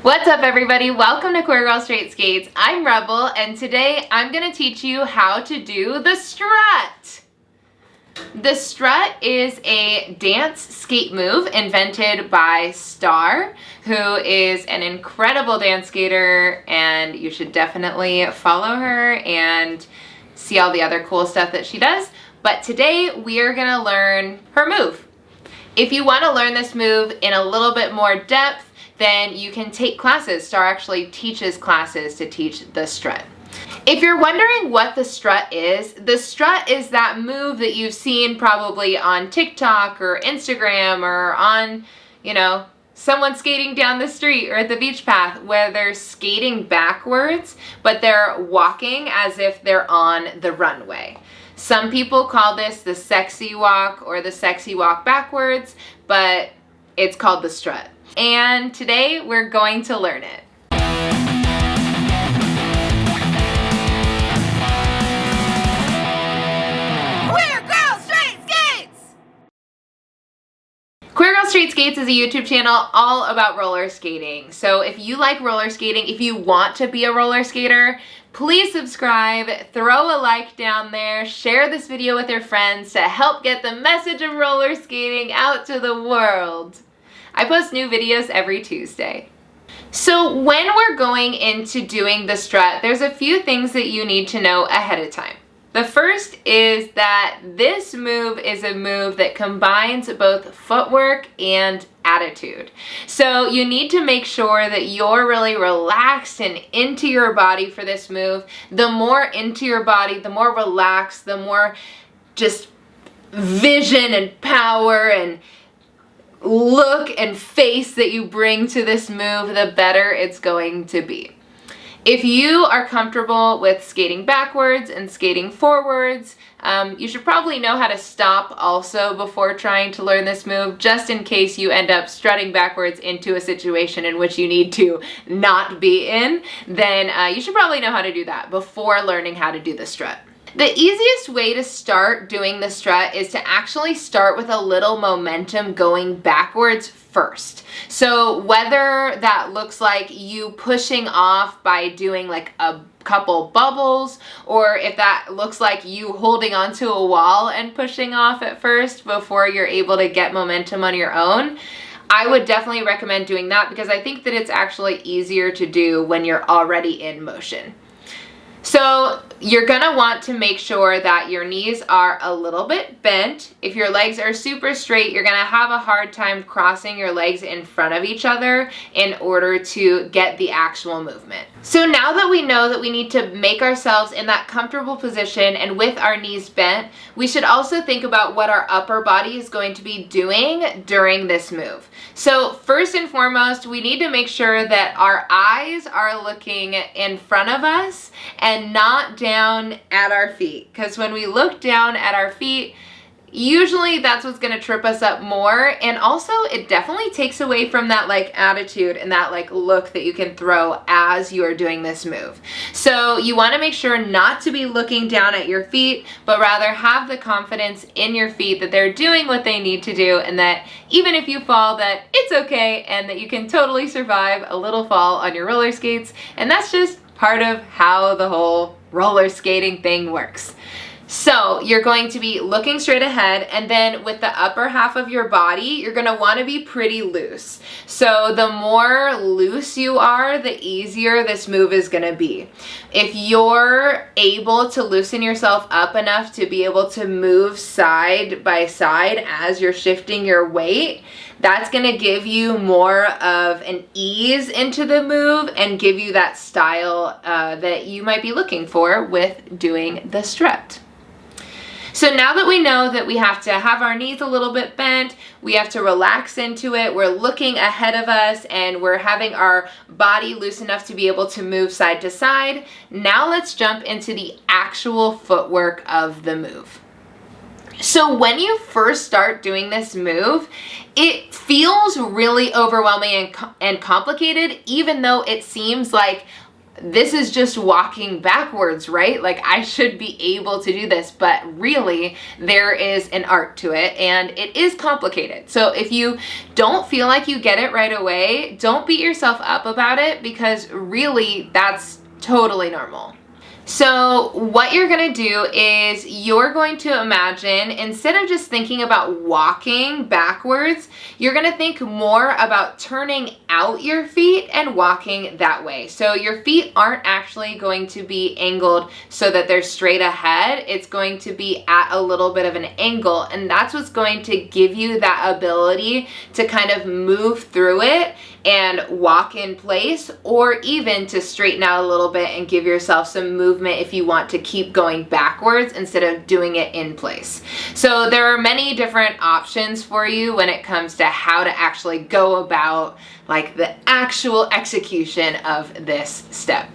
What's up everybody? Welcome to Queer Girl Straight Skates. I'm Rebel and today I'm going to teach you how to do the strut. The strut is a dance skate move invented by Star, who is an incredible dance skater, and you should definitely follow her and see all the other cool stuff that she does. But today we are going to learn her move. If you want to learn this move in a little bit more depth, then you can take classes. Star actually teaches classes to teach the strut. If you're wondering what the strut is that move that you've seen probably on TikTok or Instagram or on, someone skating down the street or at the beach path where they're skating backwards, but they're walking as if they're on the runway. Some people call this the sexy walk or the sexy walk backwards, but it's called the strut. And today we're going to learn it. Queer Girl Straight Skates! Queer Girl Straight Skates is a YouTube channel all about roller skating. So if you like roller skating, if you want to be a roller skater, please subscribe, throw a like down there, share this video with your friends to help get the message of roller skating out to the world. I post new videos every Tuesday. So when we're going into doing the strut, there's a few things that you need to know ahead of time. The first is that this move is a move that combines both footwork and attitude. So you need to make sure that you're really relaxed and into your body for this move. The more into your body, the more relaxed, the more just vision and power and look and face that you bring to this move, the better it's going to be. If you are comfortable with skating backwards and skating forwards, you should probably know how to stop also before trying to learn this move, just in case you end up strutting backwards into a situation in which you need to not be in. Then you should probably know how to do that before learning how to do the strut. The easiest way to start doing the strut is to actually start with a little momentum going backwards first. So whether that looks like you pushing off by doing like a couple bubbles, or if that looks like you holding onto a wall and pushing off at first before you're able to get momentum on your own, I would definitely recommend doing that because I think that it's actually easier to do when you're already in motion. So you're gonna want to make sure that your knees are a little bit bent. If your legs are super straight, you're gonna have a hard time crossing your legs in front of each other in order to get the actual movement. So now that we know that we need to make ourselves in that comfortable position and with our knees bent, we should also think about what our upper body is going to be doing during this move. So first and foremost, we need to make sure that our eyes are looking in front of us and not down at our feet. Because when we look down at our feet, usually that's what's gonna trip us up more. And also it definitely takes away from that attitude and that look that you can throw as you are doing this move. So you wanna make sure not to be looking down at your feet, but rather have the confidence in your feet that they're doing what they need to do, and that even if you fall, that it's okay and that you can totally survive a little fall on your roller skates. And that's just part of how the whole roller skating thing works. So you're going to be looking straight ahead, and then with the upper half of your body, you're gonna wanna be pretty loose. So the more loose you are, the easier this move is gonna be. If you're able to loosen yourself up enough to be able to move side by side as you're shifting your weight, that's gonna give you more of an ease into the move and give you that style that you might be looking for with doing the strut. So now that we know that we have to have our knees a little bit bent, we have to relax into it, we're looking ahead of us, and we're having our body loose enough to be able to move side to side, now let's jump into the actual footwork of the move. So when you first start doing this move, it feels really overwhelming and complicated, even though it seems like this is just walking backwards, right? Like, I should be able to do this, but really there is an art to it and it is complicated. So if you don't feel like you get it right away, don't beat yourself up about it, because really that's totally normal. So what you're gonna do is you're going to imagine, instead of just thinking about walking backwards, you're gonna think more about turning out your feet and walking that way. So your feet aren't actually going to be angled so that they're straight ahead. It's going to be at a little bit of an angle, and that's what's going to give you that ability to kind of move through it and walk in place, or even to straighten out a little bit and give yourself some movement if you want to keep going backwards instead of doing it in place. So there are many different options for you when it comes to how to actually go about like the actual execution of this step.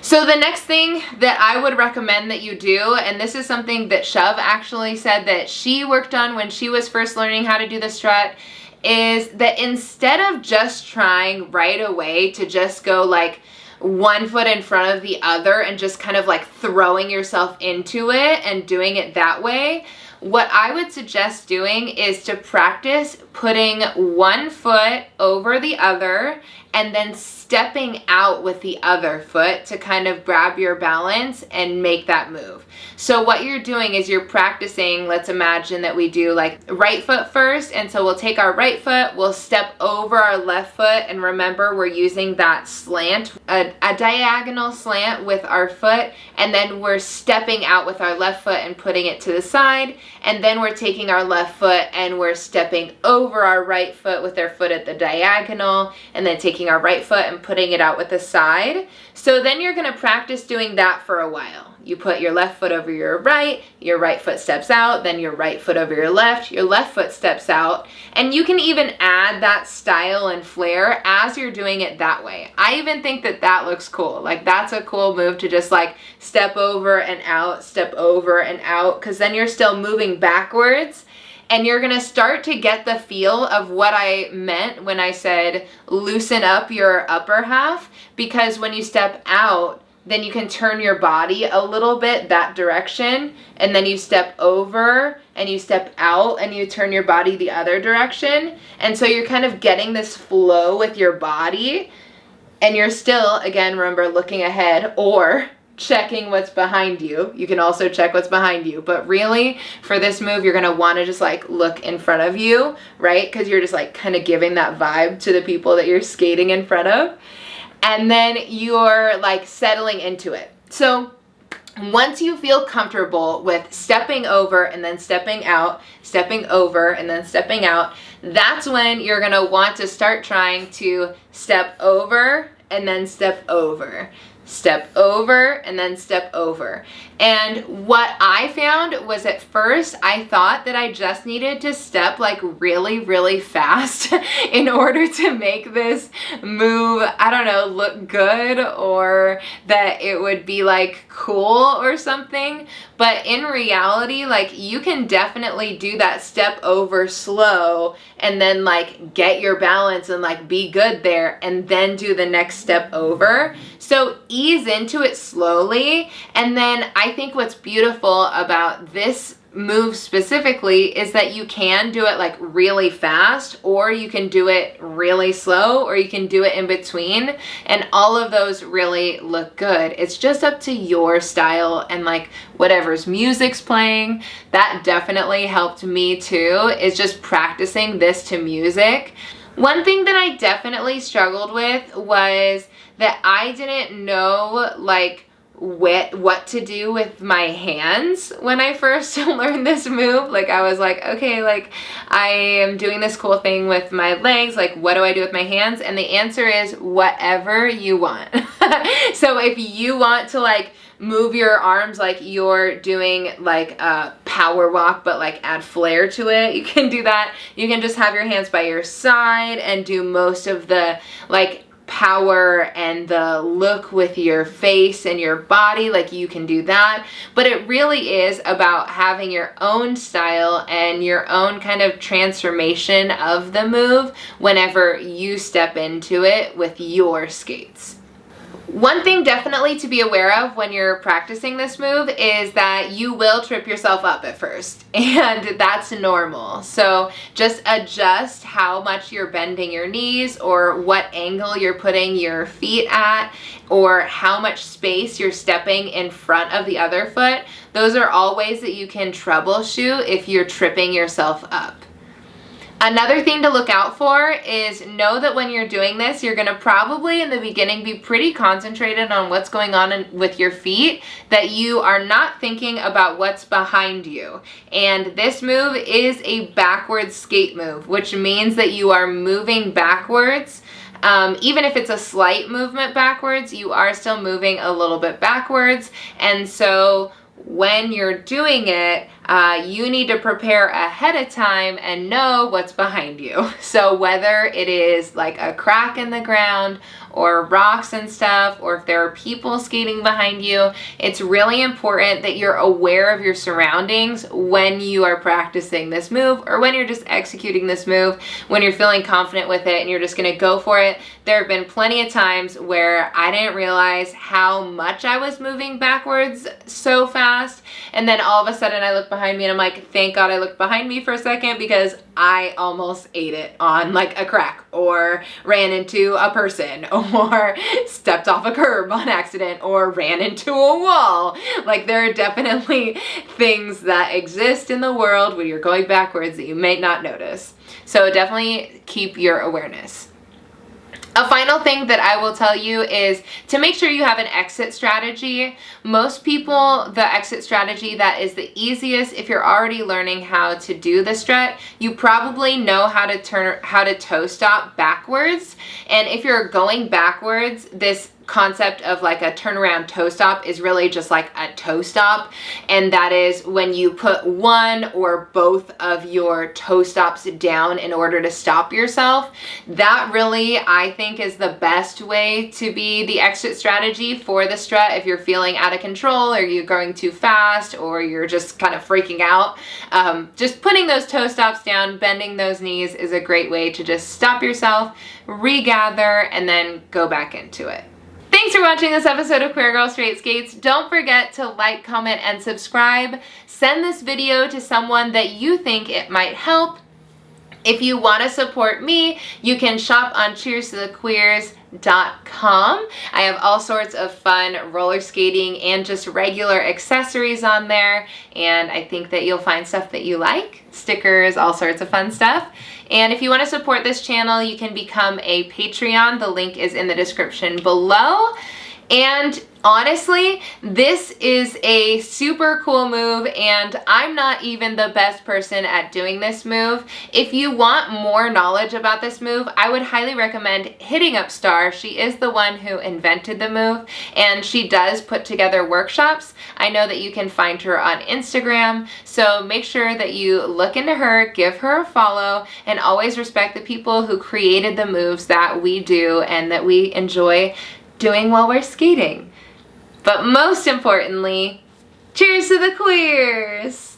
So the next thing that I would recommend that you do, and this is something that Shove actually said that she worked on when she was first learning how to do the strut, is that instead of just trying right away to just go like one foot in front of the other and just kind of like throwing yourself into it and doing it that way, what I would suggest doing is to practice putting one foot over the other and then stepping out with the other foot to kind of grab your balance and make that move. So what you're doing is you're practicing, let's imagine that we do like right foot first, and so we'll take our right foot, we'll step over our left foot, and remember we're using that slant, a diagonal slant with our foot, and then we're stepping out with our left foot and putting it to the side, and then we're taking our left foot and we're stepping over our right foot with our foot at the diagonal, and then taking our right foot and putting it out with the side. So then you're going to practice doing that for a while. You put your left foot over your right foot steps out, then your right foot over your left foot steps out, and you can even add that style and flair as you're doing it that way. I even think that that looks cool. Like, that's a cool move to just like step over and out, step over and out, because then you're still moving backwards. And you're gonna start to get the feel of what I meant when I said loosen up your upper half, because when you step out, then you can turn your body a little bit that direction, and then you step over and you step out and you turn your body the other direction. And so you're kind of getting this flow with your body, and you're still, again, remember, looking ahead or checking what's behind you. You can also check what's behind you, but really for this move you're gonna want to just like look in front of you, right? Because you're just like kind of giving that vibe to the people that you're skating in front of, and then you're like settling into it. So once you feel comfortable with stepping over and then stepping out, stepping over and then stepping out, that's when you're gonna want to start trying to step over and then step over. Step over and then step over. And what I found was, at first I thought that I just needed to step like really, really fast in order to make this move, I don't know, look good, or that it would be like cool or something. But in reality, like, you can definitely do that step over slow and then like get your balance and like be good there, and then do the next step over. So ease into it slowly. And then I think what's beautiful about this move specifically is that you can do it like really fast, or you can do it really slow, or you can do it in between, and all of those really look good. It's just up to your style and like whatever's music's playing. That definitely helped me too, is just practicing this to music. One thing that I definitely struggled with was that I didn't know like what to do with my hands when I first learned this move. Like, I was like, okay, like I am doing this cool thing with my legs, like what do I do with my hands? And the answer is whatever you want. So if you want to like move your arms like you're doing like a power walk, but like add flair to it, you can do that. You can just have your hands by your side and do most of the like power and the look with your face and your body, like you can do that. But it really is about having your own style and your own kind of transformation of the move whenever you step into it with your skates. One thing definitely to be aware of when you're practicing this move is that you will trip yourself up at first, and that's normal. So just adjust how much you're bending your knees, or what angle you're putting your feet at, or how much space you're stepping in front of the other foot. Those are all ways that you can troubleshoot if you're tripping yourself up. Another thing to look out for is know that when you're doing this, you're gonna probably in the beginning be pretty concentrated on what's going on with your feet, that you are not thinking about what's behind you. And this move is a backwards skate move, which means that you are moving backwards. Even if it's a slight movement backwards, you are still moving a little bit backwards. And so when you're doing it, you need to prepare ahead of time and know what's behind you. So whether it is like a crack in the ground or rocks and stuff, or if there are people skating behind you, it's really important that you're aware of your surroundings when you are practicing this move, or when you're just executing this move, when you're feeling confident with it and you're just gonna go for it. There have been plenty of times where I didn't realize how much I was moving backwards so fast, and then all of a sudden I look behind me and I'm like, thank God I looked behind me for a second, because I almost ate it on like a crack, or ran into a person, or stepped off a curb on accident, or ran into a wall. Like, there are definitely things that exist in the world when you're going backwards that you may not notice. So definitely keep your awareness. A final thing that I will tell you is to make sure you have an exit strategy. Most people, the exit strategy that is the easiest, if you're already learning how to do the strut, you probably know how to toe stop backwards. And if you're going backwards, this concept of like a turnaround toe stop is really just like a toe stop, and that is when you put one or both of your toe stops down in order to stop yourself. That really, I think, is the best way to be the exit strategy for the strut. If you're feeling out of control, or you're going too fast, or you're just kind of freaking out, just putting those toe stops down, bending those knees, is a great way to just stop yourself, regather, and then go back into it. Thanks for watching this episode of Queer Girl Straight Skates. Don't forget to like, comment, and subscribe. Send this video to someone that you think it might help. If you want to support me, you can shop on cheerstothequeers.com. I have all sorts of fun roller skating and just regular accessories on there, and I think that you'll find stuff that you like, stickers, all sorts of fun stuff. And if you want to support this channel, you can become a Patreon. The link is in the description below. And honestly, this is a super cool move, and I'm not even the best person at doing this move. If you want more knowledge about this move, I would highly recommend hitting up Star. She is the one who invented the move, and she does put together workshops. I know that you can find her on Instagram, so make sure that you look into her, give her a follow, and always respect the people who created the moves that we do and that we enjoy doing while we're skating. But most importantly, cheers to the queers!